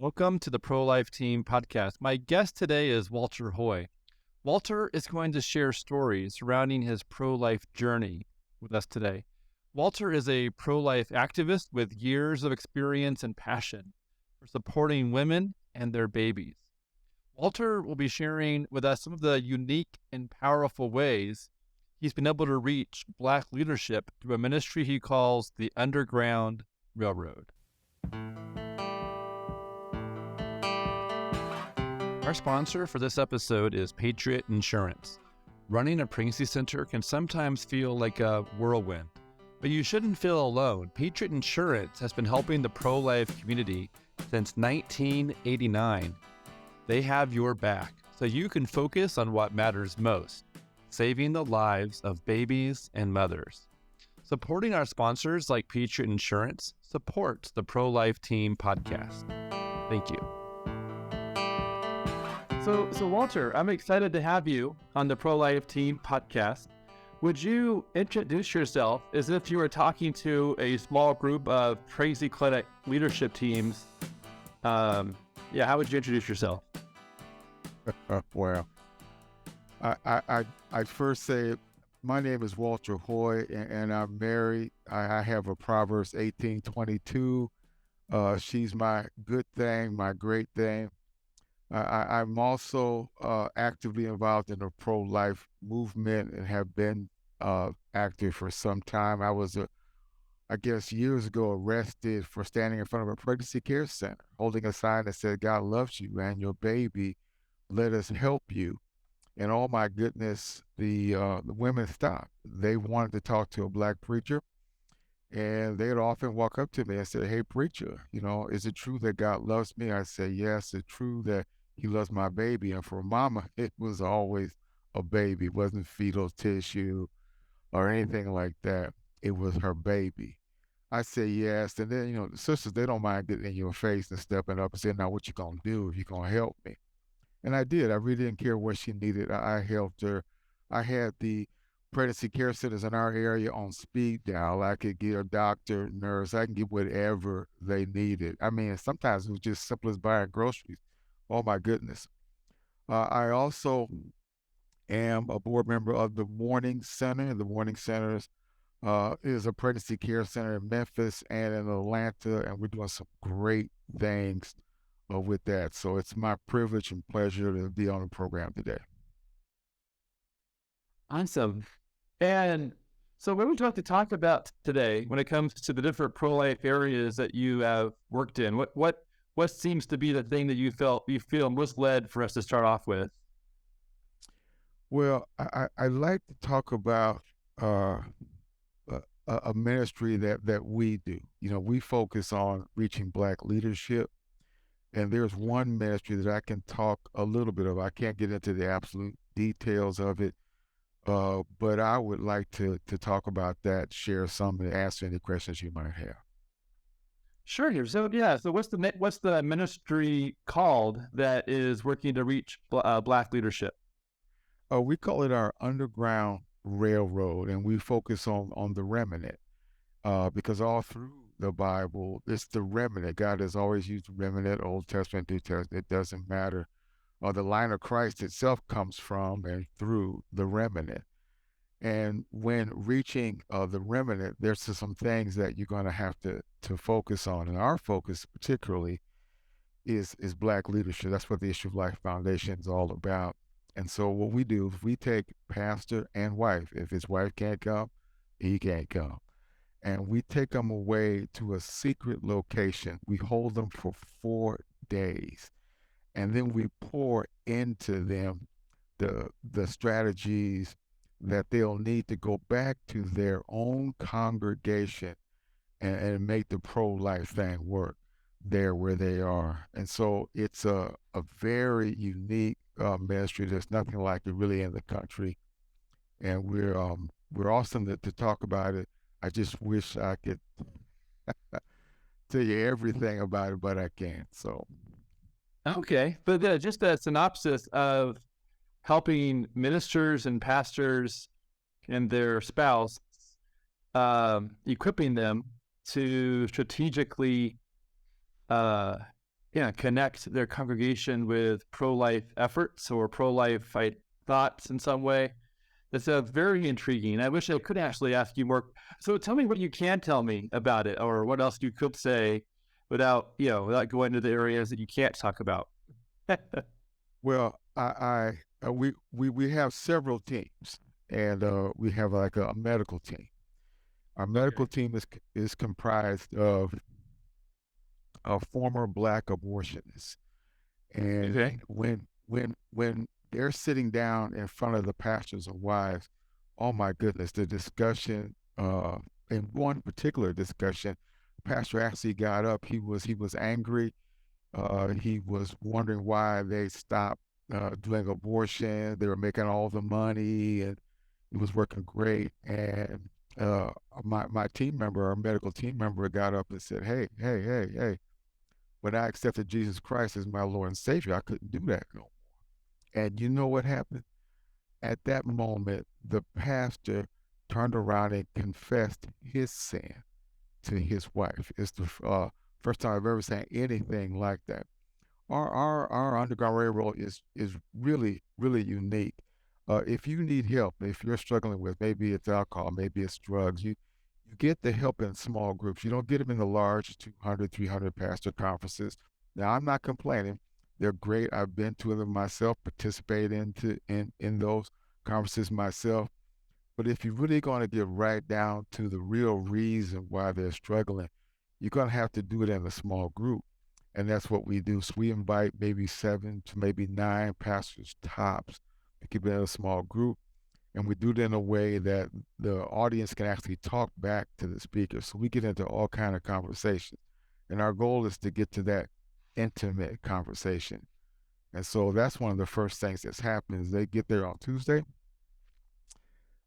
Welcome to the ProLife Team podcast. My guest today is Walter Hoye. Walter is going to share stories surrounding his pro-life journey with us today. Walter is a pro-life activist with years of experience and passion for supporting women and their babies. Walter will be sharing with us some of the unique and powerful ways he's been able to reach Black leadership through a ministry he calls the Underground Railroad. Our sponsor for this episode is Patriot Insurance. Running a pregnancy center can sometimes feel like a whirlwind, but you shouldn't feel alone. Patriot Insurance has been helping the pro-life community since 1989. They have your back, so you can focus on what matters most, saving the lives of babies and mothers. Supporting our sponsors like Patriot Insurance supports the Pro-Life Team podcast. Thank you. So Walter, I'm excited to have you on the Pro-Life Team podcast. Would you introduce yourself as if you were talking to a small group of crazy clinic leadership teams? How would you introduce yourself? Well, I'd first say my name is Walter Hoye, and I'm married. I have a Proverbs 18:22. She's my good thing, my great thing. I'm also actively involved in the pro-life movement and have been active for some time. I was, I guess, years ago arrested for standing in front of a pregnancy care center, holding a sign that said, "God loves you and your baby. Let us help you." And oh my goodness, the women stopped. They wanted to talk to a Black preacher, and they'd often walk up to me and say, "Hey, preacher, is it true that God loves me?" I say, "Yes, it's true that He loves my baby." And for Mama, it was always a baby. It wasn't fetal tissue or anything like that. It was her baby. I say yes, and then the sisters, they don't mind getting in your face and stepping up and saying, "Now, what you gonna do if you gonna help me?" And I did. I really didn't care what she needed. I helped her. I had the pregnancy care centers in our area on speed dial. I could get a doctor, nurse. I can get whatever they needed. I mean, sometimes it was just simple as buying groceries. Oh my goodness. I also am a board member of the Morning Center. The Morning Centers is a pregnancy care center in Memphis and in Atlanta, and we're doing some great things with that. So it's my privilege and pleasure to be on the program today. Awesome. And so what would you like to talk about today when it comes to the different pro-life areas that you have worked in? What seems to be the thing that you feel most led for us to start off with? Well, I like to talk about a ministry that we do. We focus on reaching Black leadership. And there's one ministry that I can talk a little bit of. I can't get into the absolute details of it, but I would like to talk about that, share some, and answer any questions you might have. Sure. So what's the ministry called that is working to reach Black leadership? We call it our Underground Railroad, and we focus on the remnant, because all through the Bible, it's the remnant. God has always used remnant, Old Testament, New Testament. It doesn't matter. The line of Christ itself comes from and through the remnant. And when reaching the remnant, there's some things that you're going to have to focus on. And our focus particularly is Black leadership. That's what the Issue of Life Foundation is all about. And so what we do is we take pastor and wife. If his wife can't come, he can't come. And we take them away to a secret location. We hold them for 4 days. And then we pour into them the strategies that they'll need to go back to their own congregation and make the pro-life thing work there where they are. And so it's a very unique ministry. There's nothing like it really in the country. And we're awesome to talk about it. I just wish I could tell you everything about it, but I can't. So, Okay, but just a synopsis of helping ministers and pastors and their spouse, equipping them to strategically connect their congregation with pro-life efforts or pro-life thoughts in some way. That's very intriguing. I wish I could actually ask you more. So tell me what you can tell me about it, or what else you could say without going into the areas that you can't talk about. Well, we have several teams, and we have like a medical team. Our medical team is comprised of former Black abortionists, and when they're sitting down in front of the pastors and wives, oh my goodness, the discussion. In one particular discussion, the pastor actually got up. He was angry. He was wondering why they stopped doing abortion. They were making all the money, and it was working great. And my team member, our medical team member, got up and said, "Hey, hey, hey, hey! When I accepted Jesus Christ as my Lord and Savior, I couldn't do that no more." And you know what happened? At that moment, the pastor turned around and confessed his sin to his wife. It's the first time I've ever seen anything like that. Our Underground Railroad is really really unique. If you need help, if you're struggling with, maybe it's alcohol, maybe it's drugs, you get the help in small groups. You don't get them in the large 200, 300 pastor conferences. Now, I'm not complaining. They're great. I've been to them myself, participated in those conferences myself. But if you're really going to get right down to the real reason why they're struggling, you're going to have to do it in a small group. And that's what we do. So we invite maybe 7 to maybe 9 pastors tops to keep it in a small group. And we do it in a way that the audience can actually talk back to the speaker. So we get into all kind of conversations. And our goal is to get to that intimate conversation. And so that's one of the first things that's happening is they get there on Tuesday.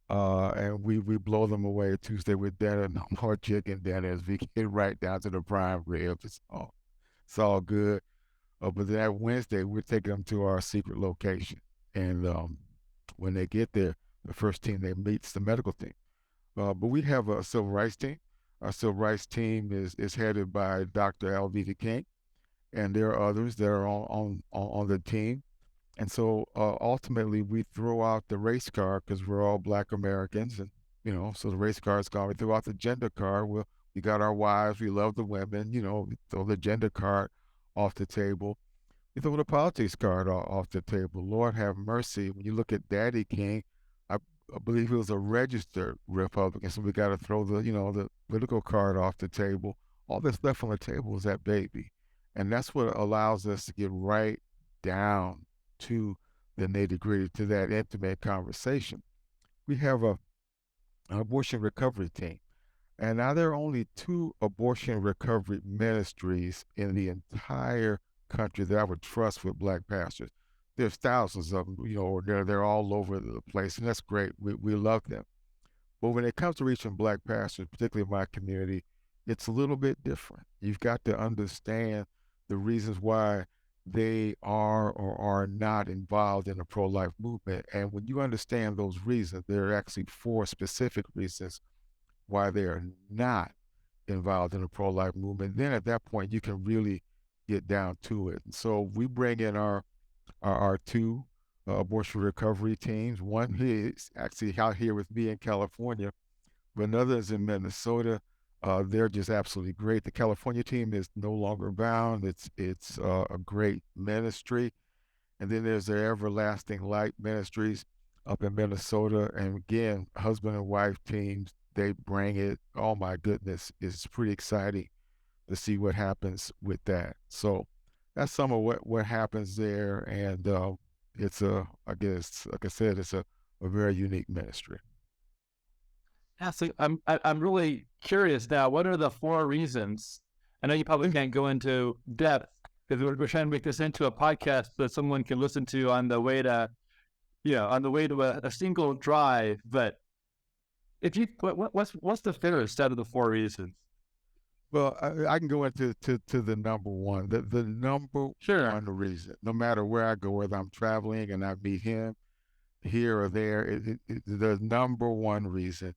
And we blow them away Tuesday with dinner, no more chicken dinners. We get right down to the prime rib. It's all good. But then that Wednesday, we're taking them to our secret location. And when they get there, the first team they meet is the medical team. But we have a civil rights team. Our civil rights team is headed by Dr. Alvita King, and there are others that are on the team. And so ultimately, we throw out the race card because we're all Black Americans, and so the race card's gone. We throw out the gender card. We got our wives. We love the women. We throw the gender card off the table. We throw the politics card off the table. Lord have mercy. When you look at Daddy King, I, I believe he was a registered Republican, so we got to throw the political card off the table. All that's left on the table is that baby, and that's what allows us to get right down to the nitty gritty, to that intimate conversation. We have an abortion recovery team. And now there are only 2 abortion recovery ministries in the entire country that I would trust with Black pastors. There's thousands of them, they're all over the place, and that's great. We love them. But when it comes to reaching Black pastors, particularly in my community, it's a little bit different. You've got to understand the reasons why they are or are not involved in the pro-life movement. And when you understand those reasons, there are actually 4 specific reasons why they are not involved in the pro-life movement. Then at that point, you can really get down to it. And so we bring in our 2 abortion recovery teams. One is actually out here with me in California, but another is in Minnesota. They're just absolutely great. The California team is no longer bound. It's a great ministry. And then there's the Everlasting Light Ministries up in Minnesota. And again, husband and wife teams, they bring it. Oh my goodness, it's pretty exciting to see what happens with that. So that's some of what happens there. And I guess, like I said, it's a very unique ministry. Yeah, so I'm really curious now. What are the 4 reasons? I know you probably can't go into depth because we're trying to make this into a podcast that someone can listen to on the way to, a single drive. But if you, what's the fairest out of the 4 reasons? Well, I can go into the number one. The number one reason, no matter where I go, whether I'm traveling and I meet him here or there, the number one reason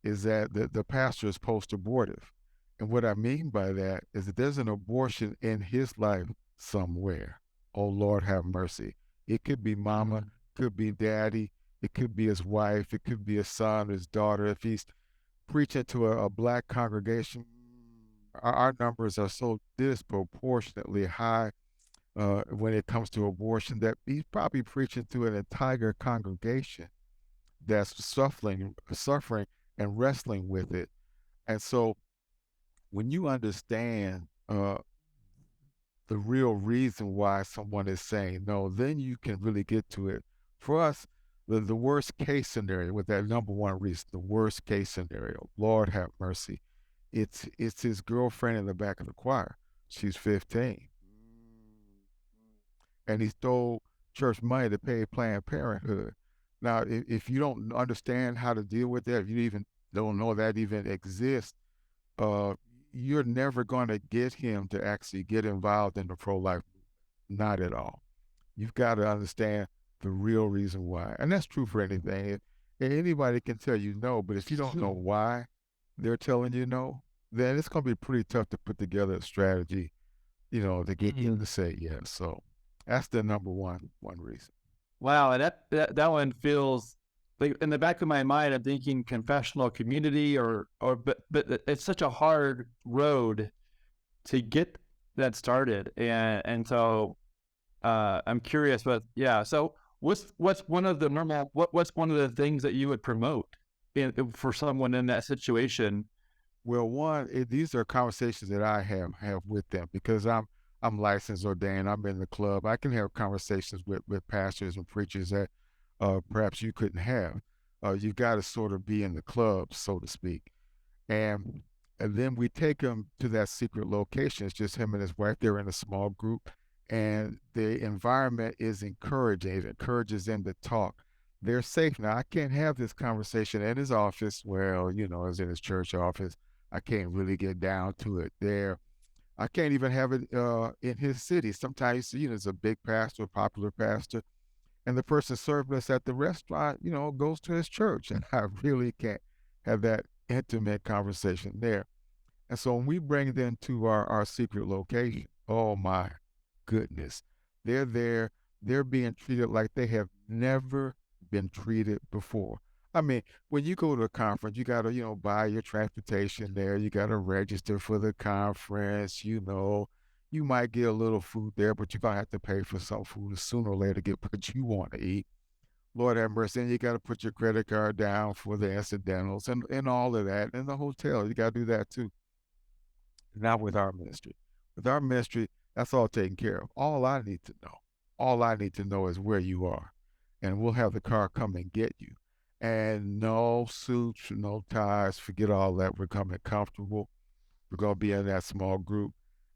is that the pastor is post-abortive. And what I mean by that is that there's an abortion in his life somewhere. Oh, Lord, have mercy. It could be mama, could be daddy, it could be his wife, it could be his son, his daughter. If he's preaching to a black congregation, our numbers are so disproportionately high when it comes to abortion that he's probably preaching to an entire congregation that's suffering and wrestling with it. And so when you understand the real reason why someone is saying no, then you can really get to it. For us, the worst case scenario with that number one reason, the worst case scenario, Lord have mercy. It's his girlfriend in the back of the choir. She's 15. And he stole church money to pay Planned Parenthood. Now, if you don't understand how to deal with that, if you even don't know that even exists, uh, you're never going to get him to actually get involved in the pro-life movement. Not at all. You've got to understand the real reason why. And that's true for anything. Anybody can tell you no, but if you don't know why they're telling you no, then it's going to be pretty tough to put together a strategy, to get him to say yes. So that's the number one reason. Wow, and that one feels like in the back of my mind, I'm thinking confessional community, but it's such a hard road to get that started, and so I'm curious, but yeah. So what's one of the what's one of the things that you would promote for someone in that situation? Well, these are conversations that I have with them because I'm licensed, ordained. I'm in the club. I can have conversations with pastors and preachers that perhaps you couldn't have. You've got to sort of be in the club, so to speak. And then we take them to that secret location. It's just him and his wife. They're in a small group, and the environment is encouraging. It encourages them to talk. They're safe now. I can't have this conversation in his office. Well, it's in his church office. I can't really get down to it there. I can't even have it in his city. Sometimes, it's a big pastor, a popular pastor, and the person serving us at the restaurant, goes to his church. And I really can't have that intimate conversation there. And so when we bring them to our secret location, oh my goodness, they're there, they're being treated like they have never been treated before. I mean, when you go to a conference, you got to, buy your transportation there. You got to register for the conference. You might get a little food there, but you're going to have to pay for some food sooner or later to get what you want to eat. Lord have mercy. And you got to put your credit card down for the incidentals and all of that. And the hotel, you got to do that too. Not with our ministry. With our ministry, that's all taken care of. All I need to know is where you are. And we'll have the car come and get you. And no suits, no ties, forget all that. We're coming comfortable. We're going to be in that small group.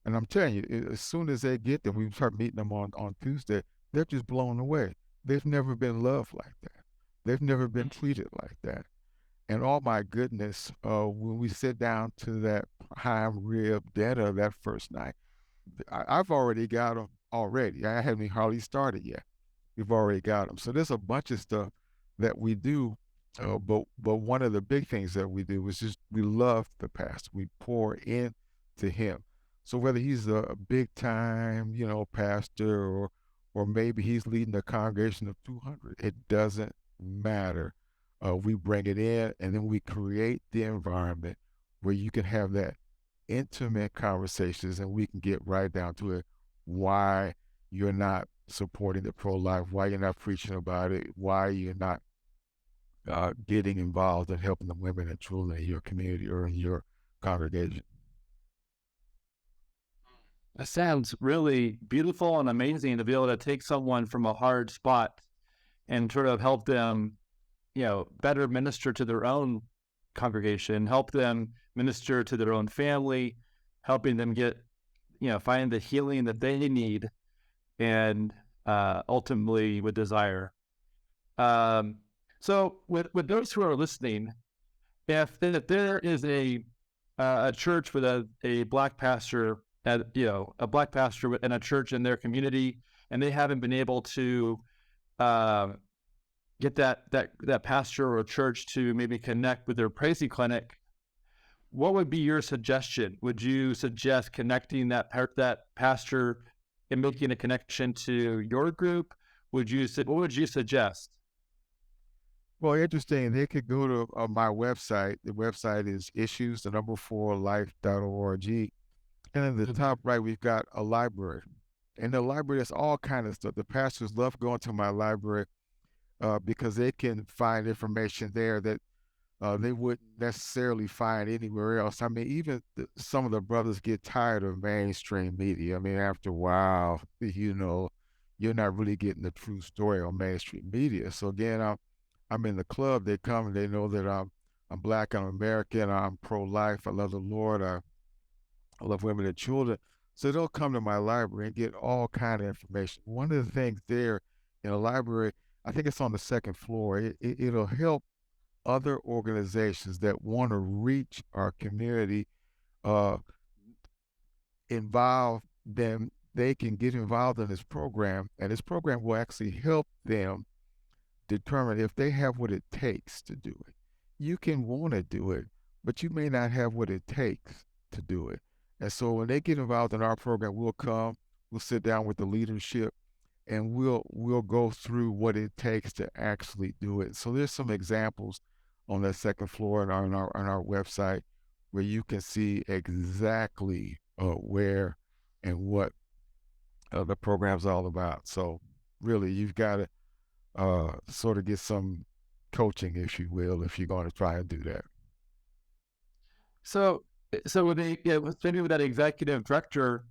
And I'm telling you, as soon as they get there, we start meeting them on Tuesday, they're just blown away. They've never been loved like that. They've never been treated like that. And oh my goodness, when we sit down to that prime rib dinner that first night, I've already got them already. I haven't hardly started yet. We've already got them. So there's a bunch of stuff that we do. But one of the big things that we do is just we love the pastor. We pour into him. So whether he's a big time, pastor or maybe he's leading a congregation of 200, it doesn't matter. We bring it in and then we create the environment where you can have that intimate conversations and we can get right down to it. Why you're not supporting the pro-life, why you're not preaching about it, why you're not getting involved in helping the women and children in your community or in your congregation. That sounds really beautiful and amazing to be able to take someone from a hard spot and sort of help them, better minister to their own congregation, help them minister to their own family, helping them get, find the healing that they need and ultimately would desire. So with those who are listening, if there is a church with a black pastor, a black pastor in a church in their community, and they haven't been able to get that pastor or church to maybe connect with their pregnancy clinic, what would be your suggestion? Would you suggest connecting that pastor and making a connection to your group? What would you suggest? Well, interesting. They could go to my website. The website is issues, the number 4life.org. And in the top right, we've got a library. In the library, there's all kind of stuff. The pastors love going to my library because they can find information there that they wouldn't necessarily find anywhere else. I mean, even some of the brothers get tired of mainstream media. I mean, after a while, you're not really getting the true story on mainstream media. So again, I'm in the club. They come and they know that I'm black, I'm American, I'm pro-life, I love the Lord, I love women and children. So they'll come to my library and get all kind of information. One of the things there in the library, I think it's on the second floor. It'll help other organizations that want to reach our community, uh, involve them. They can get involved in this program, and this program will actually help them determine if they have what it takes to do it. You can want to do it, but you may not have what it takes to do it. And so when they get involved in our program, we'll sit down with the leadership, and we'll go through what it takes to actually do it. So there's some examples on that second floor and on our website where you can see exactly where and what the program's all about. So really, you've got to sort of get some coaching, if you will, if you're going to try and do that. So with maybe with that executive director,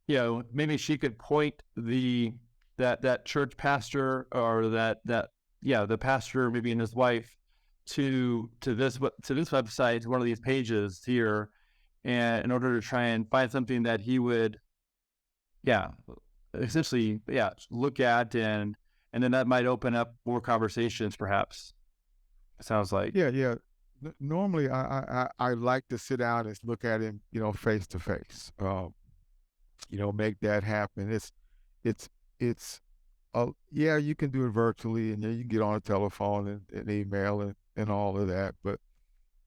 maybe she could point that church pastor or the pastor maybe and his wife to this website, one of these pages here, and in order to try and find something that he would essentially look at, and then that might open up more conversations, perhaps. It sounds like. Yeah. Normally, I like to sit down and look at him, face to face. Make that happen. It's yeah, you can do it virtually, and you can get on a telephone and email and all of that, but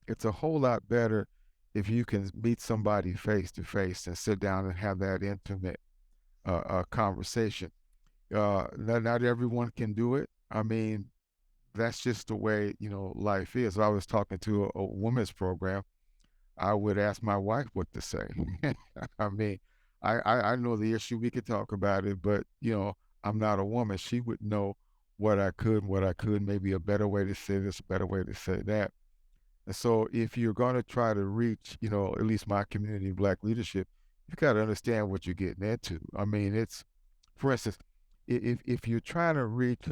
it's a whole lot better if you can meet somebody face to face and sit down and have that intimate conversation. Not everyone can do it. I mean, that's just the way, life is. I was talking to a women's program. I would ask my wife what to say. I mean, I know the issue. We could talk about it, but I'm not a woman. She would know what I could, maybe a better way to say this, a better way to say that. And so if you're going to try to reach, at least my community, Black leadership, you got to understand what you're getting into. I mean, for instance, if you're trying to reach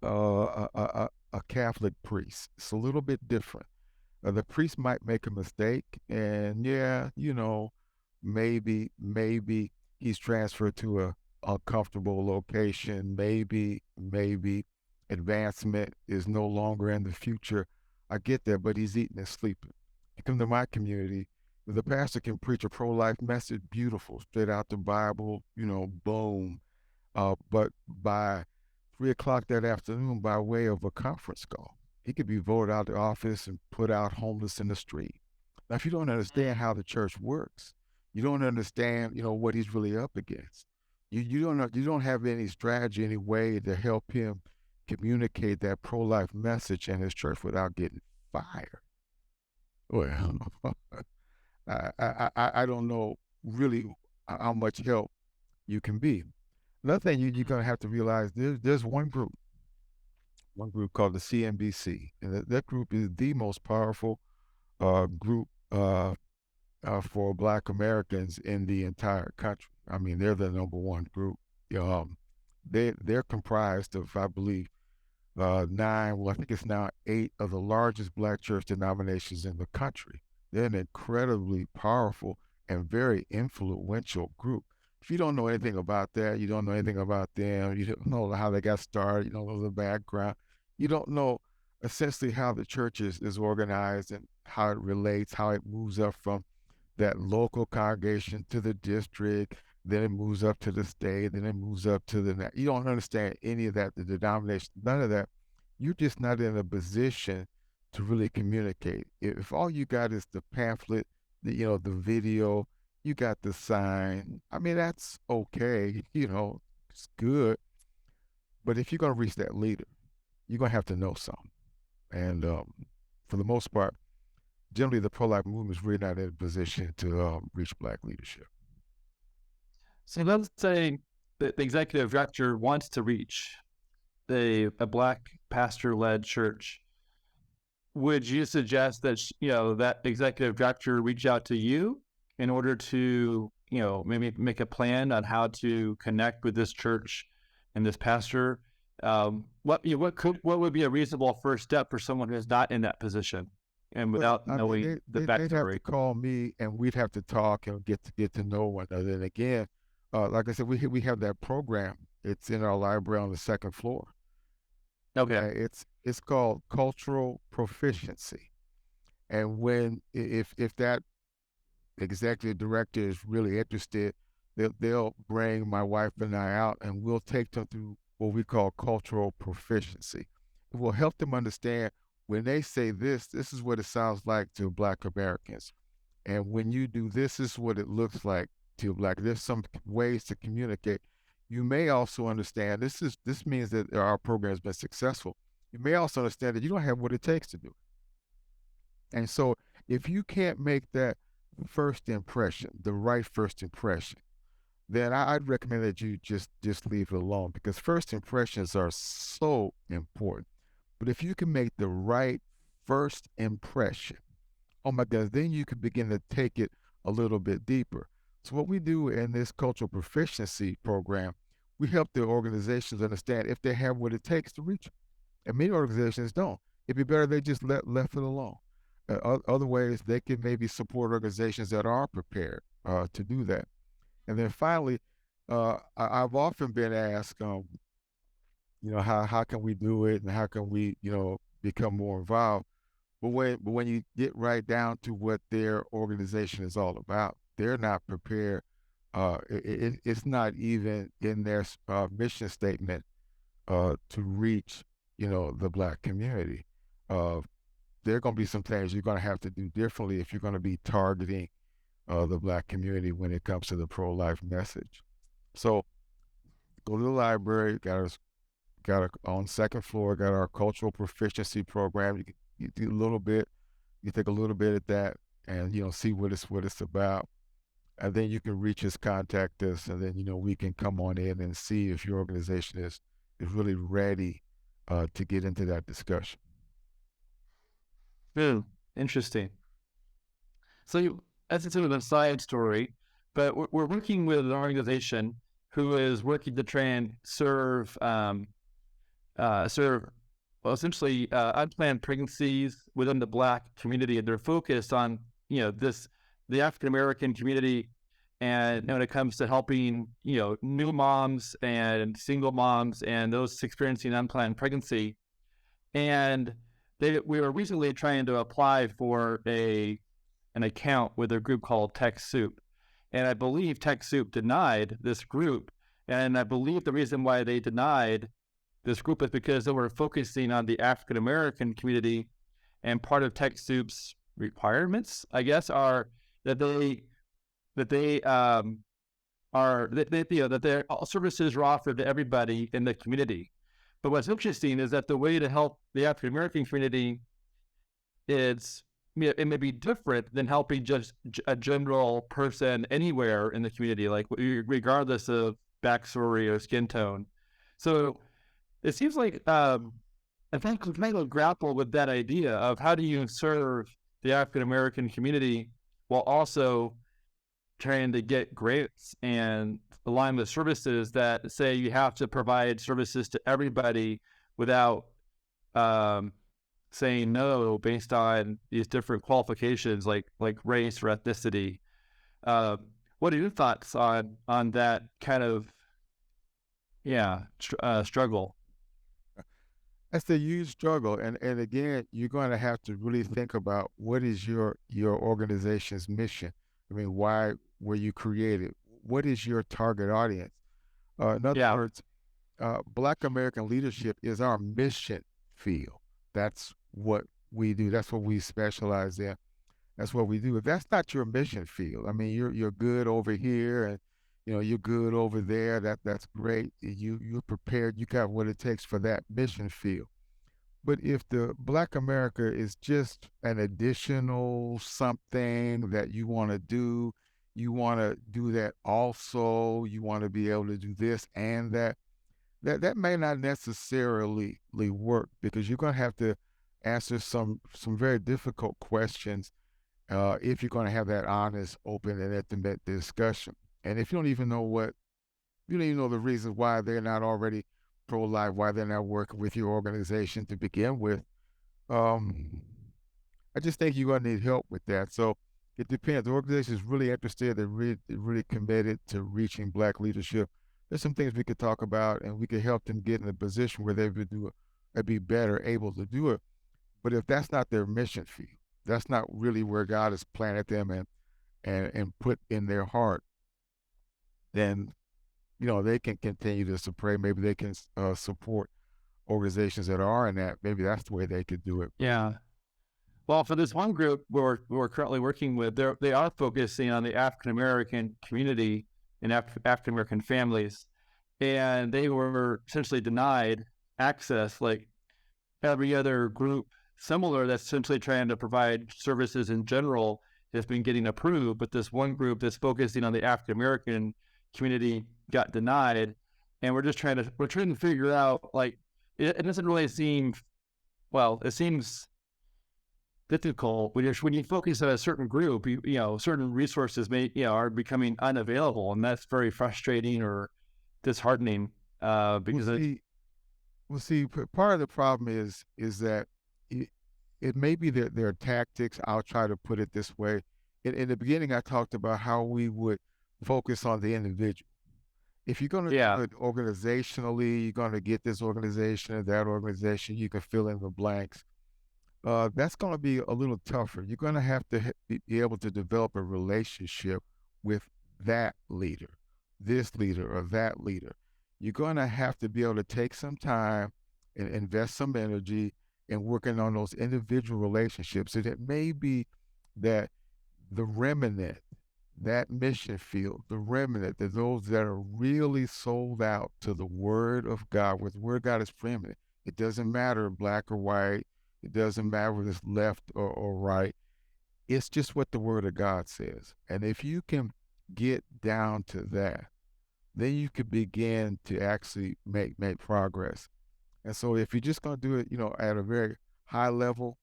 a Catholic priest, it's a little bit different. The priest might make a mistake, and maybe he's transferred to a comfortable location. Maybe advancement is no longer in the future. I get that, but he's eating and sleeping. You come to my community, the pastor can preach a pro-life message, beautiful, straight out the Bible, boom. But by 3 o'clock that afternoon, by way of a conference call, he could be voted out of the office and put out homeless in the street. Now, if you don't understand how the church works, you don't understand, what he's really up against. You don't have any strategy, any way to help him communicate that pro-life message in his church without getting fired. Well, I don't know really how much help you can be. Another thing you're going to have to realize, there's one group called the CNBC, and that group is the most powerful group for Black Americans in the entire country. I mean, they're the number one group. They're comprised of, I believe, 9, well, I think it's now 8 of the largest Black church denominations in the country. They're an incredibly powerful and very influential group. If you don't know anything about that, you don't know anything about them, you don't know how they got started, you don't know the background, you don't know essentially how the church is organized and how it relates, how it moves up from that local congregation to the district, then it moves up to the state, then it moves up to you don't understand any of that, the denomination, none of that. You're just not in a position to really communicate. If all you got is the pamphlet, the video, you got the sign, I mean, that's okay, it's good. But if you're going to reach that leader, you're going to have to know something. And for the most part, generally the pro-life movement is really not in a position to reach Black leadership. So let's say that the executive director wants to reach a Black pastor-led church. Would you suggest that that executive director reach out to you in order to maybe make a plan on how to connect with this church and this pastor? What would be a reasonable first step for someone who's not in that position and without I mean, knowing the they'd have to backstory? call me, and we'd have to talk and get to know one another. And again, like I said, we have that program. It's in our library on the second floor. Okay. It's called cultural proficiency. And if that executive director is really interested, they'll bring my wife and I out, and we'll take them through what we call cultural proficiency. It will help them understand when they say this is what it sounds like to Black Americans. And when you do this is what it looks like to Black. There's some ways to communicate. You may also understand this means that our program has been successful. You may also understand that you don't have what it takes to do it. And so if you can't make that first impression, the right first impression, then I'd recommend that you just leave it alone, because first impressions are so important. But if you can make the right first impression, oh my goodness, then you can begin to take it a little bit deeper. So what we do in this cultural proficiency program, we help the organizations understand if they have what it takes to reach them. And many organizations don't. It'd be better they just left it alone. Other ways, they can maybe support organizations that are prepared to do that. And then finally, I've often been asked, how can we do it, and how can we, become more involved? But when you get right down to what their organization is all about, they're not prepared. It's not even in their mission statement to reach, the Black community. There are going to be some things you're going to have to do differently if you're going to be targeting the Black community when it comes to the pro-life message. So go to the library, on second floor, got our cultural proficiency program. You do a little bit, you take a little bit at that, and see what it's about. And then you can reach us, contact us, and then we can come on in and see if your organization is really ready to get into that discussion. Interesting. So that's sort of a side story, but we're working with an organization who is working to try and serve essentially unplanned pregnancies within the Black community, and they're focused on the African American community, and when it comes to helping new moms and single moms and those experiencing unplanned pregnancy. And we were recently trying to apply for an account with a group called TechSoup, and I believe TechSoup denied this group, and I believe the reason why they denied this group is because they were focusing on the African American community, and part of TechSoup's requirements, I guess, are that their services are offered to everybody in the community. But what's interesting is that the way to help the African American community it may be different than helping just a general person anywhere in the community, like regardless of backstory or skin tone. So it seems like I think we kind of grapple with that idea of how do you serve the African American community while also trying to get grants and align with services that say you have to provide services to everybody without saying no based on these different qualifications like race or ethnicity. What are your thoughts on that kind of struggle? That's a huge struggle, and again, you're going to have to really think about what is your organization's mission. I mean, why were you created? What is your target audience? In other words, Black American leadership is our mission field. That's what we do. That's what we specialize in. That's what we do. If that's not your mission field, I mean, you're good over here, and you're good over there. That's great. You're prepared. You got what it takes for that mission field. But if the Black America is just an additional something that you want to do that also. You want to be able to do this and that. That may not necessarily work, because you're going to have to answer some very difficult questions if you're going to have that honest, open, and intimate discussion. And if you don't even know the reasons why they're not already pro-life, why they're not working with your organization to begin with, um, I just think you're going to need help with that. So it depends. The organization is really interested. They're really committed to reaching Black leadership. There's some things we could talk about, and we could help them get in a position where they would do it, they'd be better able to do it. But if that's not their mission field, that's not really where God has planted them and put in their heart, then they can continue to pray. Maybe they can support organizations that are in that. Maybe that's the way they could do it. Yeah. Well, for this one group we're currently working with, they are focusing on the African American community and African American families, and they were essentially denied access, like every other group similar that's essentially trying to provide services in general has been getting approved. But this one group that's focusing on the African American community got denied, and we're trying to figure out, like, it doesn't really seem, well, it seems difficult when you focus on a certain group. Certain resources are becoming unavailable, and that's very frustrating or disheartening. Because part of the problem is that it may be their tactics. I'll try to put it this way. In the beginning, I talked about how we would focus on the individual. If you're going to do it organizationally, you're going to get this organization or that organization, you can fill in the blanks. That's going to be a little tougher. You're going to have to be able to develop a relationship with that leader, this leader, or that leader. You're going to have to be able to take some time and invest some energy in working on those individual relationships. And it may be that the remnant, that mission field, the remnant, that those that are really sold out to the Word of God, where the Word of God is preeminent. It doesn't matter black or white. It doesn't matter whether it's left or right. It's just what the Word of God says. And if you can get down to that, then you can begin to actually make progress. And so if you're just going to do it, at a very high level,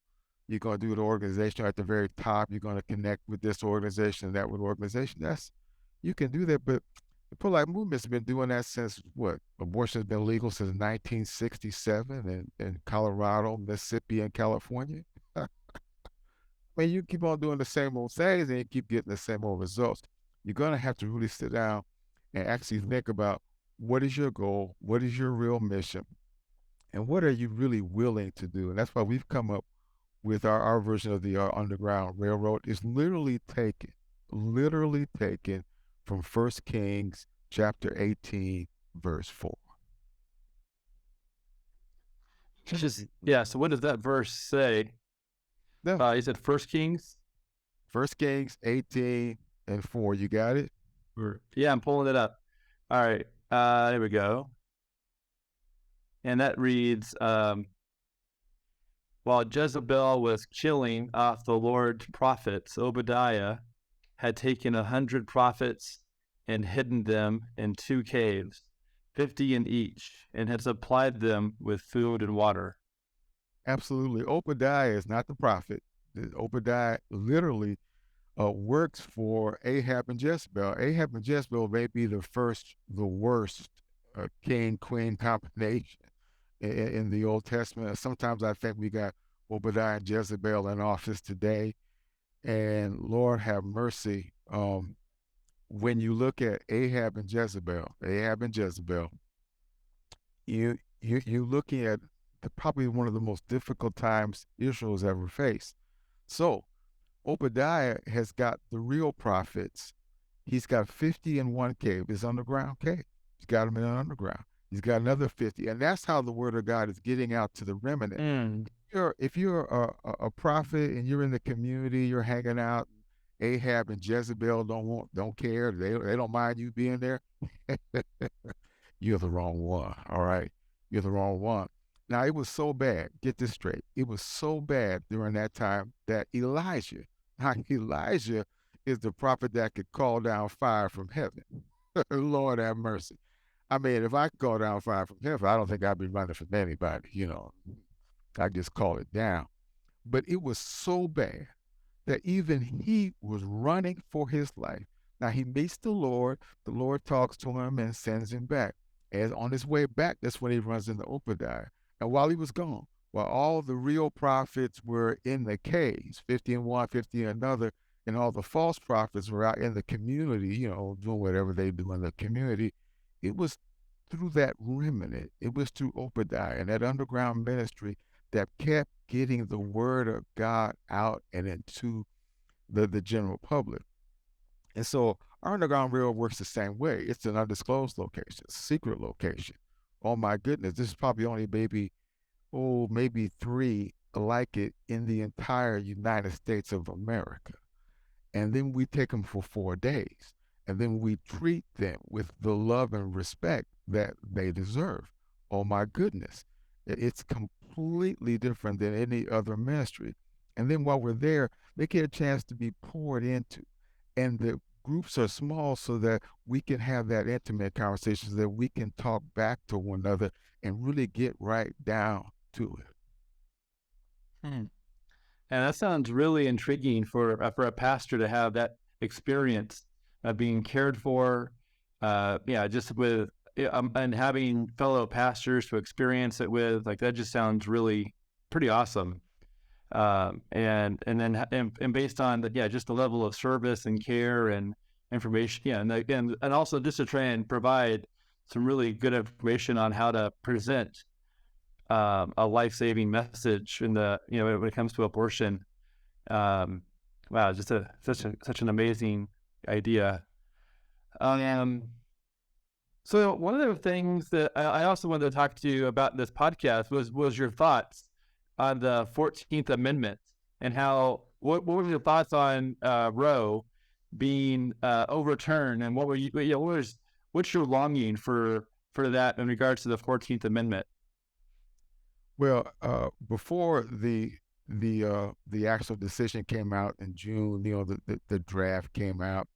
you're going to do the organization at the very top. You're going to connect with this organization and that with organization. You can do that, but the pro-life movement's been doing that since what? Abortion has been legal since 1967 in Colorado, Mississippi, and California. I mean, you keep on doing the same old things and you keep getting the same old results. You're going to have to really sit down and actually think about, what is your goal? What is your real mission? And what are you really willing to do? And that's why we've come up with our version of the Underground Railroad. Is literally taken from 1 Kings chapter 18, verse 4. So what does that verse say? You said 1 Kings? 1 Kings 18 and 4. You got it? Yeah, I'm pulling it up. All right. There we go. And that reads, while Jezebel was killing off the Lord's prophets, Obadiah had taken 100 prophets and hidden them in 2 caves, 50 in each, and had supplied them with food and water. Absolutely. Obadiah is not the prophet. Obadiah literally works for Ahab and Jezebel. Ahab and Jezebel may be the worst king-queen combination in the Old Testament. Sometimes I think we got Obadiah and Jezebel in office today, and Lord have mercy. When you look at Ahab and Jezebel, you're looking at probably one of the most difficult times Israel's ever faced. So Obadiah has got the real prophets. He's got 50 in one cave, his underground cave. He's got them in an underground. He's got another 50. And that's how the Word of God is getting out to the remnant. if you're a prophet and you're in the community, you're hanging out, Ahab and Jezebel don't care. They don't mind you being there. You're the wrong one. All right, you're the wrong one. Now it was so bad. Get this straight. It was so bad during that time that Elijah, now Elijah is the prophet that could call down fire from heaven. Lord have mercy. I mean, if I could call down fire from heaven, I don't think I'd be running from anybody. I just call it down. But it was so bad that even he was running for his life. Now he meets the Lord talks to him and sends him back. As on his way back, that's when he runs into Obadiah. And while he was gone, while all the real prophets were in the caves, 50 and one, 50 and another, and all the false prophets were out in the community, doing whatever they do in the community, it was through that remnant, it was through Obadiah and that underground ministry that kept getting the word of God out and into the general public. And so our underground railroad works the same way. It's an undisclosed location, a secret location. Oh my goodness, this is probably only maybe three like it in the entire United States of America. And then we take them for 4 days. And then we treat them with the love and respect that they deserve. Oh my goodness. It's completely different than any other ministry. And then while we're there, they get a chance to be poured into. And the groups are small so that we can have that intimate conversation, so that we can talk back to one another and really get right down to it. Hmm. And that sounds really intriguing for a pastor to have that experience of being cared for, just with and having fellow pastors to experience it with. Like that just sounds really pretty awesome. And based on just the level of service and care and information, and also just to try and provide some really good information on how to present a life-saving message in the when it comes to abortion. Wow, just such an amazing idea. Um, so one of the things that I also wanted to talk to you about in this podcast was your thoughts on the 14th Amendment and how what were your thoughts on Roe being overturned, and what's your longing for that in regards to the 14th Amendment? Well, before the actual decision came out in June, the draft came out.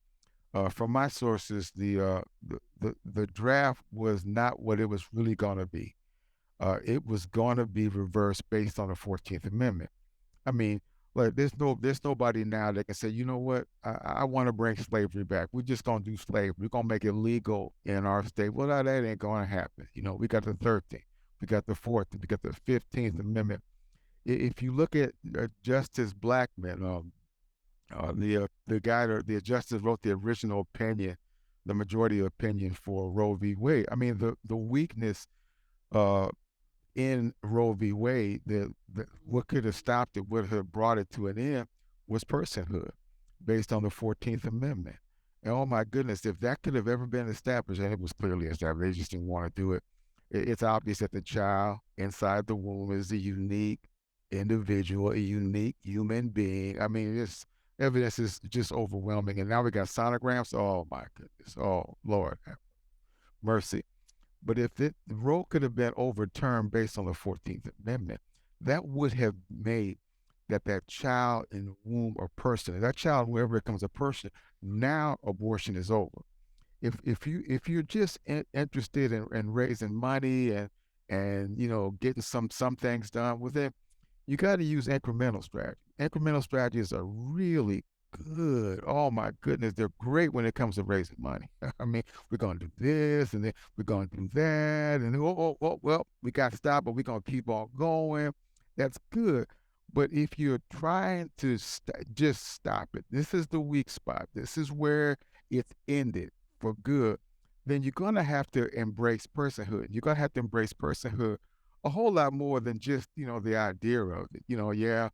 From my sources, the draft was not what it was really going to be. It was going to be reversed based on the 14th Amendment. I mean, like there's nobody now that can say, you know what, I want to bring slavery back. We're just gonna do slavery. We're gonna make it legal in our state. Well, that ain't gonna happen. We got the 13th, we got the 14th, we got the 15th Amendment. If you look at Justice Blackmun, the guy, the justice wrote the original opinion, the majority opinion for Roe v. Wade. I mean, the weakness uh, in Roe v. Wade, what could have stopped it, what have brought it to an end, was personhood, based on the 14th Amendment. And oh my goodness, if that could have ever been established, and it was clearly established, they just didn't want to do it. It's obvious that the child inside the womb is a unique individual, a unique human being. I mean, this evidence is just overwhelming. And now we got sonograms. Oh my goodness. Oh Lord, have mercy. But if the Roe could have been overturned based on the 14th Amendment, that would have made that child in the womb a person. That child, wherever it becomes a person, now abortion is over. If you're just interested in raising money and getting some things done with it, you got to use incremental strategy. Incremental strategies are really good. Oh my goodness, they're great when it comes to raising money. I mean, we're going to do this and then we're going to do that, and well, we got to stop, but we're going to keep on going. That's good. But if you're trying to just stop it, this is the weak spot. This is where it's ended for good. Then you're going to have to embrace personhood. You're going to have to embrace personhood a whole lot more than just the idea of it. Yeah,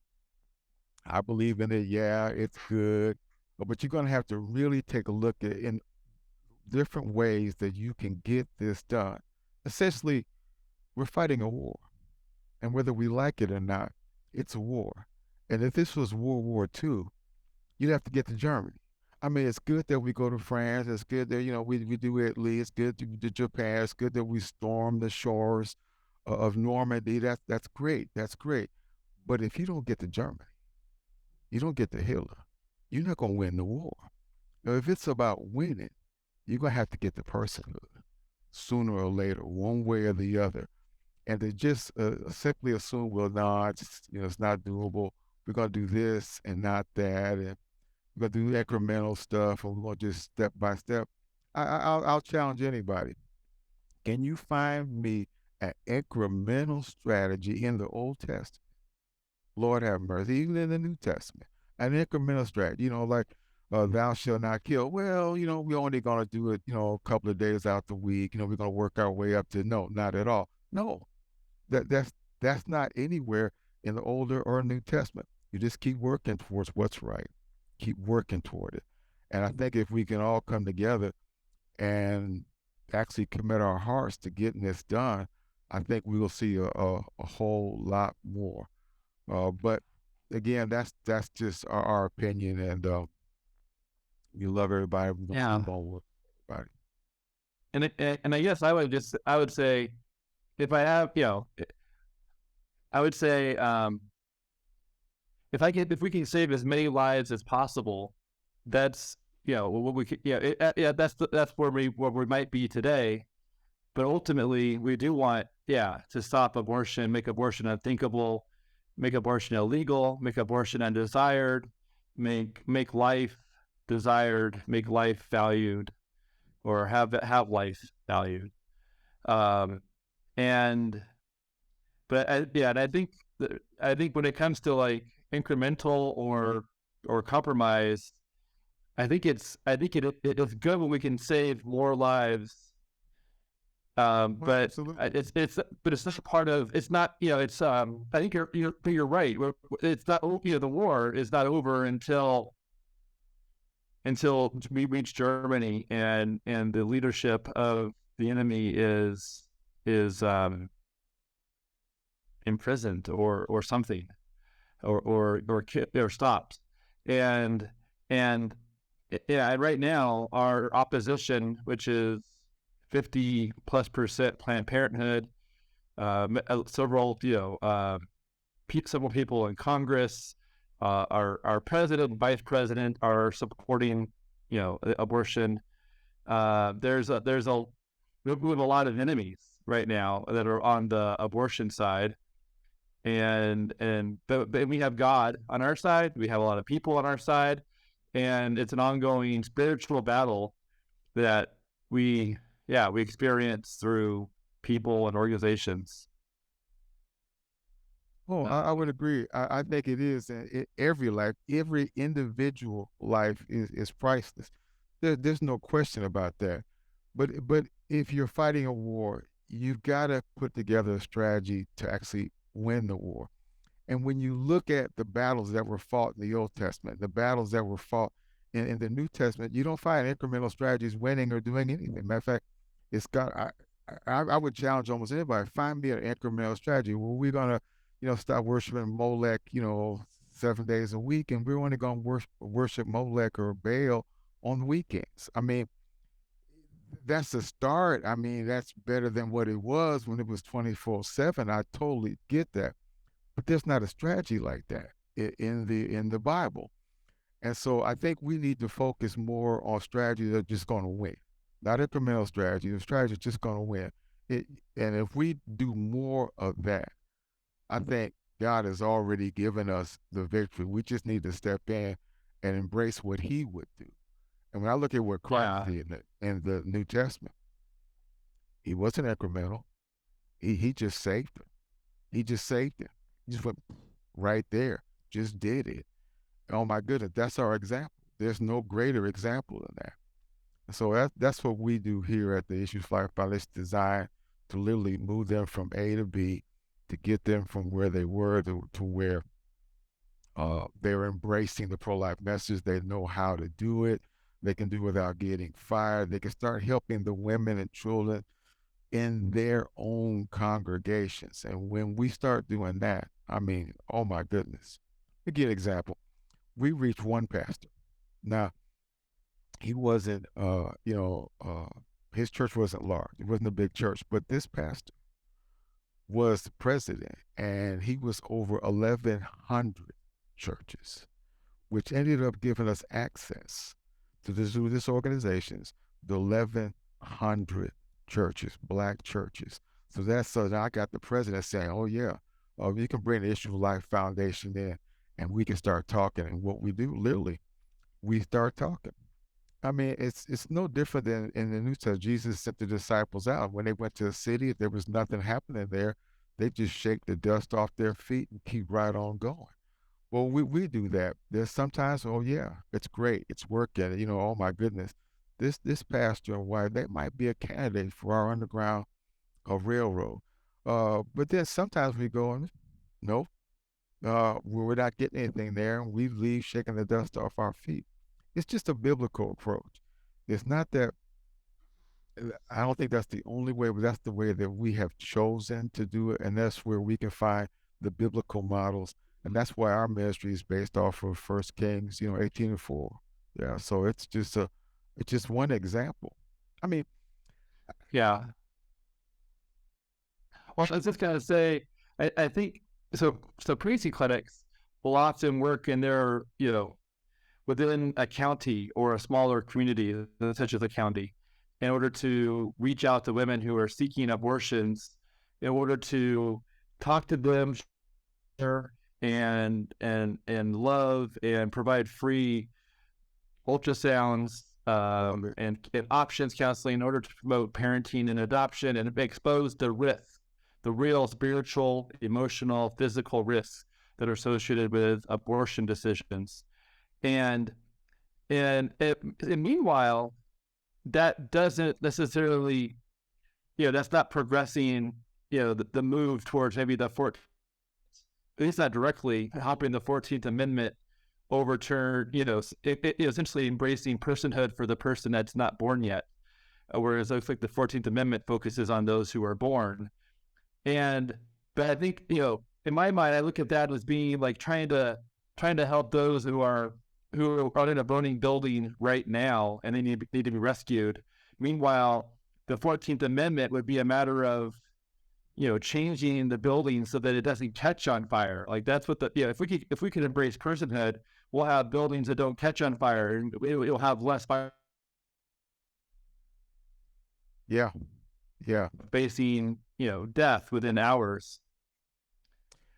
I believe in it. Yeah, it's good. But you're going to have to really take a look at in different ways that you can get this done. Essentially, we're fighting a war. And whether we like it or not, It's a war. And if this was World War II, you'd have to get to Germany. I mean, it's good that we go to France. It's good that, we do Italy. It's good to do Japan. It's good that we storm the shores of Normandy. That's great. That's great. But if you don't get to Germany, you don't get to Hitler, you're not going to win the war. Now, if it's about winning, you're going to have to get to personhood sooner or later, one way or the other. And to just simply assume, well, no, it's not doable. We're going to do this and not that. And we're going to do incremental stuff, and we're going to just step by step. I'll challenge anybody. Can you find me an incremental strategy in the Old Testament? Lord have mercy, even in the New Testament, an incremental strategy, like thou shalt not kill. Well, we're only going to do it, a couple of days out the week. We're going to work our way up to, no, not at all. No, that's not anywhere in the Older or New Testament. You just keep working towards what's right. Keep working toward it. And I think if we can all come together and actually commit our hearts to getting this done, I think we will see a whole lot more. But again, that's just our opinion, and we love everybody. We're gonna Yeah. keep on with everybody. And I guess I would say, if I have, I would say, if we can save as many lives as possible, that's, what we could, that's where we might be today. But ultimately, we do want, to stop abortion, make abortion unthinkable, make abortion illegal, make abortion undesired, make life desired, make life valued, or have life valued. Um, and and I think when it comes to like incremental or compromise, it's good when we can save more lives. Well, But absolutely. it's not part of, it's not, it's I think you're right. It's not, the war is not over until we reach Germany, and the leadership of the enemy is imprisoned or something, or stopped. And and and right now our opposition, which is 50+% Planned Parenthood, several several people in Congress, our president and vice president are supporting abortion. We have a lot of enemies right now that are on the abortion side, but we have God on our side. We have a lot of people on our side, and it's an ongoing spiritual battle that we experience through people and organizations. Oh, I would agree. I think it is. Every life, every individual life is priceless. There's no question about that. But if you're fighting a war, you've got to put together a strategy to actually win the war. And when you look at the battles that were fought in the Old Testament, the battles that were fought in the New Testament, you don't find incremental strategies winning or doing anything. Matter of fact, it's got. I would challenge almost anybody. Find me an incremental strategy. Well, we're gonna, stop worshiping Molech, 7 days a week, and we're only gonna worship Molech or Baal on the weekends. I mean, that's a start. I mean, that's better than what it was when it was 24/7. I totally get that, but there's not a strategy like that in the Bible. And so I think we need to focus more on strategies that are just going to win, not incremental strategy. The strategy is just going to win. It, and if we do more of that, I think God has already given us the victory. We just need to step in and embrace what He would do. And when I look at what Christ Yeah. did in the New Testament, He wasn't incremental. He just saved him. He just saved him. He just went right there, just did it. Oh my goodness, that's our example. There's no greater example than that. So that's what we do here at the Issues Life Foundation, design to literally move them from A to B, to get them from where they were to where they're embracing the pro-life message. They know how to do it. They can do it without getting fired. They can start helping the women and children in their own congregations. And when we start doing that, I mean, oh my goodness. To give an example, we reached one pastor. Now, he wasn't, his church wasn't large. It wasn't a big church, but this pastor was the president, and he was over 1,100 churches, which ended up giving us access to this organizations, the 1,100 churches, black churches. So that's so now I got the president saying, "Oh yeah, you can bring the Issue of Life Foundation in, and we can start talking." And what we do, literally, we start talking. I mean, it's no different than in the New Testament. Jesus sent the disciples out. When they went to a city, if there was nothing happening there, they just shake the dust off their feet and keep right on going. Well, we do that. There's sometimes, oh yeah, it's great, it's working. Oh my goodness, this pastor and wife, they might be a candidate for our underground railroad. But then sometimes we go, no, we're not getting anything there, and we leave shaking the dust off our feet. It's just a biblical approach. It's not that. I don't think that's the only way, but that's the way that we have chosen to do it, and that's where we can find the biblical models, and that's why our ministry is based off of First Kings, 18:4. Yeah, so it's just one example. I mean, Yeah. Well, I was just gonna say, I think so. So pregnancy clinics will often work in their, within a county or a smaller community, such as a county, in order to reach out to women who are seeking abortions, in order to talk to them, and love and provide free ultrasounds, and options counseling in order to promote parenting and adoption and expose the risks, the real spiritual, emotional, physical risks that are associated with abortion decisions. And meanwhile, that doesn't necessarily, that's not progressing, the move towards maybe at least not directly helping the 14th Amendment overturn, essentially embracing personhood for the person that's not born yet. Whereas it looks like the 14th Amendment focuses on those who are born. But I think, in my mind, I look at that as being like trying to help those who are in a burning building right now, and they need to be rescued. Meanwhile, the 14th Amendment would be a matter of, changing the building so that it doesn't catch on fire. Like that's what if we could embrace personhood, we'll have buildings that don't catch on fire, and it'll have less fire. yeah, yeah, Facing, death within hours.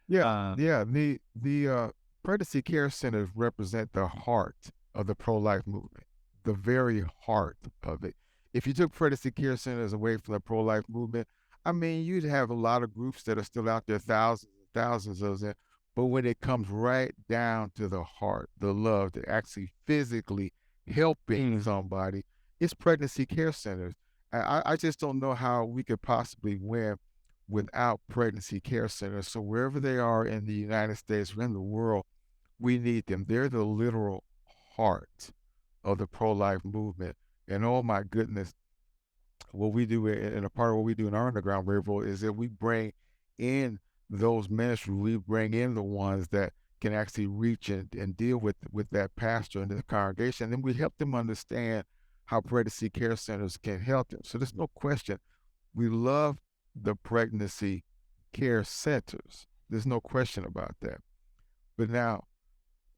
yeah, Uh, yeah. The pregnancy care centers represent the heart of the pro-life movement, the very heart of it. If you took pregnancy care centers away from the pro-life movement, I mean, you'd have a lot of groups that are still out there, thousands and thousands of them. But when it comes right down to the heart, the love, to actually physically helping somebody, it's pregnancy care centers. I just don't know how we could possibly win without pregnancy care centers. So wherever they are in the United States or in the world, we need them. They're the literal heart of the pro-life movement. And oh my goodness, what we do in a part of what we do in our underground railroad is that we bring in those ministries. We bring in the ones that can actually reach and deal with that pastor and the congregation. And then we help them understand how pregnancy care centers can help them. So there's no question. We love the pregnancy care centers. There's no question about that. But now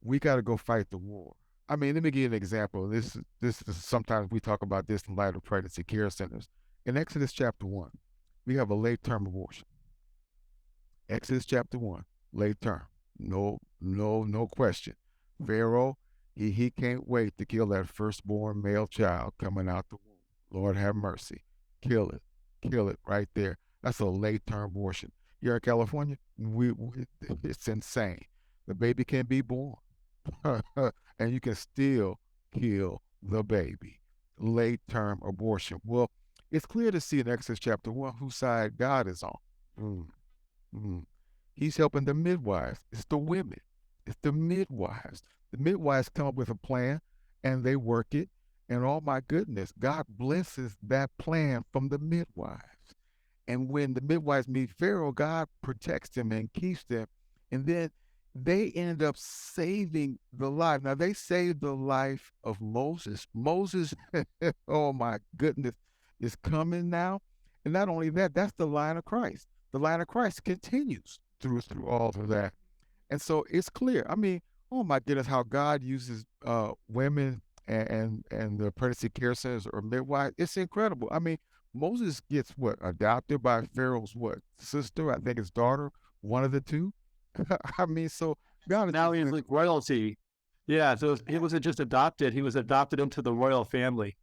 we got to go fight the war. I mean, let me give you an example. This is sometimes we talk about this in light of pregnancy care centers. In Exodus chapter 1, we have a late term abortion. Exodus chapter 1, late term. No question. Pharaoh, he can't wait to kill that firstborn male child coming out the womb. Lord have mercy. Kill it right there. That's a late term abortion. Here in California, it's insane. The baby can be born. And you can still kill the baby. Late term abortion. Well, it's clear to see in Exodus chapter 1 whose side God is on. Mm, mm. He's helping the midwives. It's the women. It's the midwives. The midwives come up with a plan and they work it. And oh my goodness, God blesses that plan from the midwives. And when the midwives meet Pharaoh, God protects them and keeps them. And then they end up saving the life. Now, they saved the life of Moses. Moses, oh my goodness, is coming now. And not only that, that's the line of Christ. The line of Christ continues through all of that. And so it's clear. I mean, oh my goodness, how God uses women and the pregnancy care centers or midwives. It's incredible. I mean, Moses gets what, adopted by Pharaoh's what, sister? I think his daughter, one of the two. I mean, so God is Now he's like royalty. Yeah, so he wasn't just adopted; he was adopted into the royal family.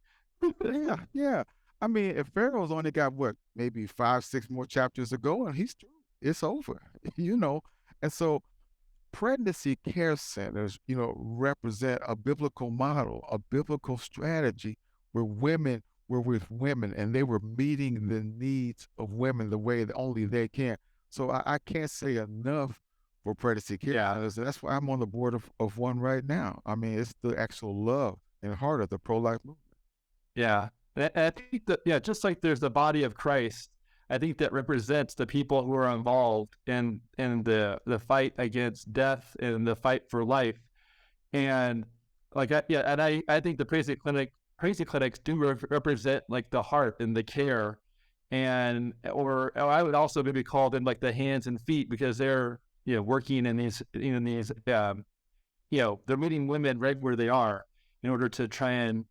yeah, yeah. I mean, if Pharaoh's only got what, maybe 5, 6 more chapters to go, and he's through, it's over, you know. And so pregnancy care centers, represent a biblical model, a biblical strategy where women were with women and they were meeting the needs of women the way that only they can. So I can't say enough for pregnancy care centers. And that's why I'm on the board of one right now. I mean, it's the actual love and heart of the pro-life movement. Yeah. I think that, just like there's the body of Christ, I think that represents the people who are involved in the fight against death and the fight for life. And I think the pregnancy clinics do represent like the heart and the care, or I would also maybe call them like the hands and feet, because they're working in these they're meeting women right where they are in order to try and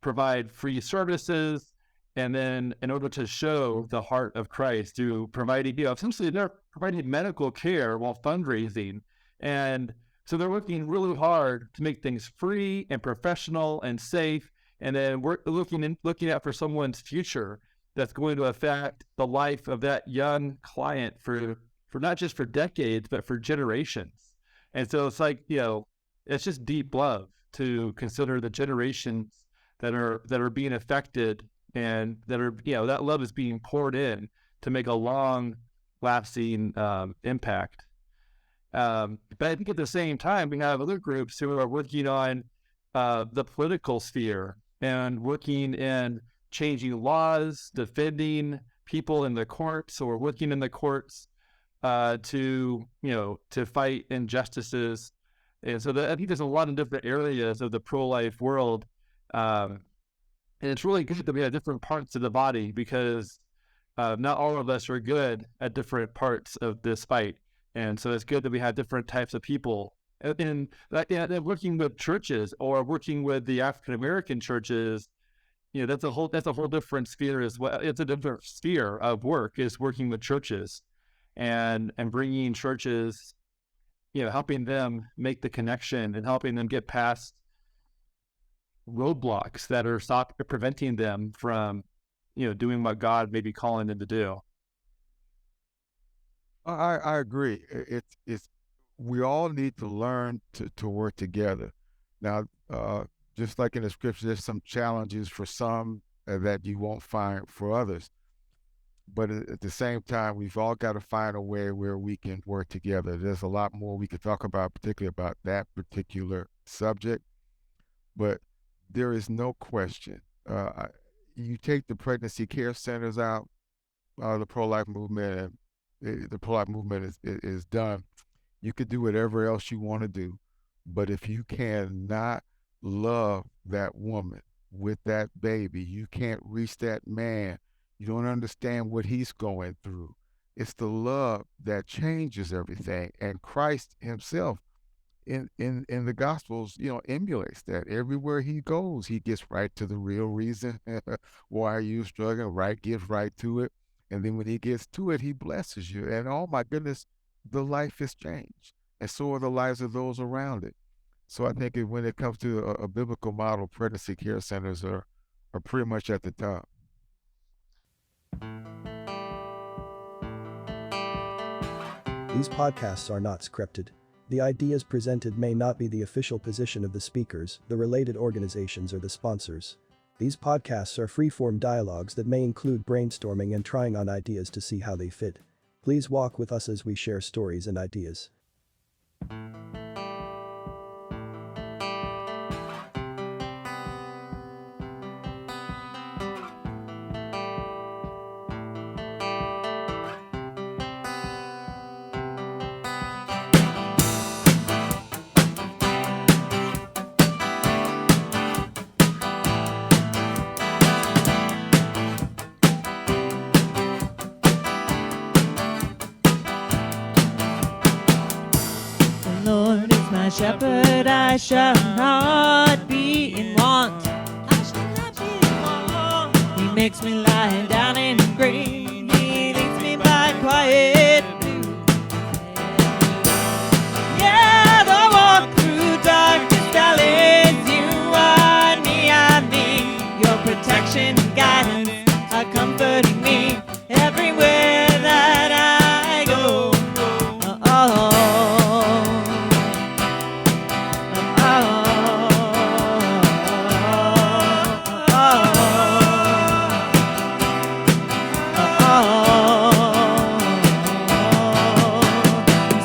provide free services, and then in order to show the heart of Christ through providing, essentially they're providing medical care while fundraising. And so they're working really hard to make things free and professional and safe. And then we're looking at for someone's future that's going to affect the life of that young client for not just for decades, but for generations. And so it's like, it's just deep love to consider the generations that are being affected, and that are, that love is being poured in to make a long lasting impact. But I think at the same time, we have other groups who are working on the political sphere and working in changing laws, defending people in the courts, or working in the courts to fight injustices. And so I think there's a lot of different areas of the pro-life world. And it's really good that we have different parts of the body, because not all of us are good at different parts of this fight. And so it's good that we have different types of people. And working with churches or working with the African American churches, that's a whole different sphere as well. It's a different sphere of work, is working with churches and bringing churches, helping them make the connection and helping them get past roadblocks that are preventing them from, doing what God may be calling them to do. I agree. It's we all need to learn to work together. Now, just like in the scripture, there's some challenges for some that you won't find for others. But at the same time, we've all got to find a way where we can work together. There's a lot more we could talk about, particularly about that particular subject. But there is no question. You take the pregnancy care centers out of the pro-life movement, and the pro-life movement is done. You could do whatever else you want to do, but if you cannot love that woman with that baby, you can't reach that man. You don't understand what he's going through. It's the love that changes everything, and Christ himself in the Gospels, emulates that. Everywhere he goes, he gets right to the real reason. Why are you struggling? Right, gets right to it. And then when he gets to it, he blesses you. And oh my goodness, the life has changed. And so are the lives of those around it. So I think when it comes to a biblical model, pregnancy care centers are pretty much at the top. These podcasts are not scripted. The ideas presented may not be the official position of the speakers, the related organizations, or the sponsors. These podcasts are free-form dialogues that may include brainstorming and trying on ideas to see how they fit. Please walk with us as we share stories and ideas. shepherd, I shall not be in want. He makes me lie down in green. He leads me by quiet blue. Yeah, though I walk through darkest valleys, you are near me. Your protection and guidance are comforting me everywhere that I go.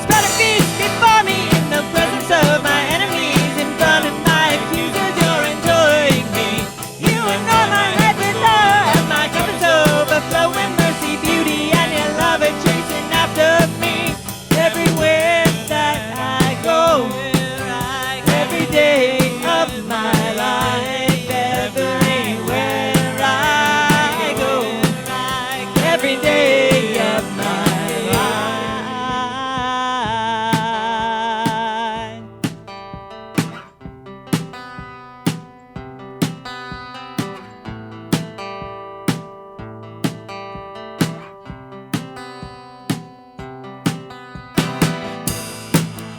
Spread a feast before me in the presence of my enemies. In front of my accusers, you're enjoying me. You anoint my head with oil, and my cup is overflowing. Mercy, beauty, and your love are chasing after me. Everywhere that I go, every day of my life, everywhere I go, every day of my life.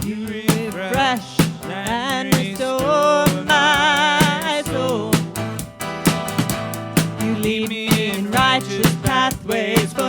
You refresh and restore my soul. You lead me in righteous pathways for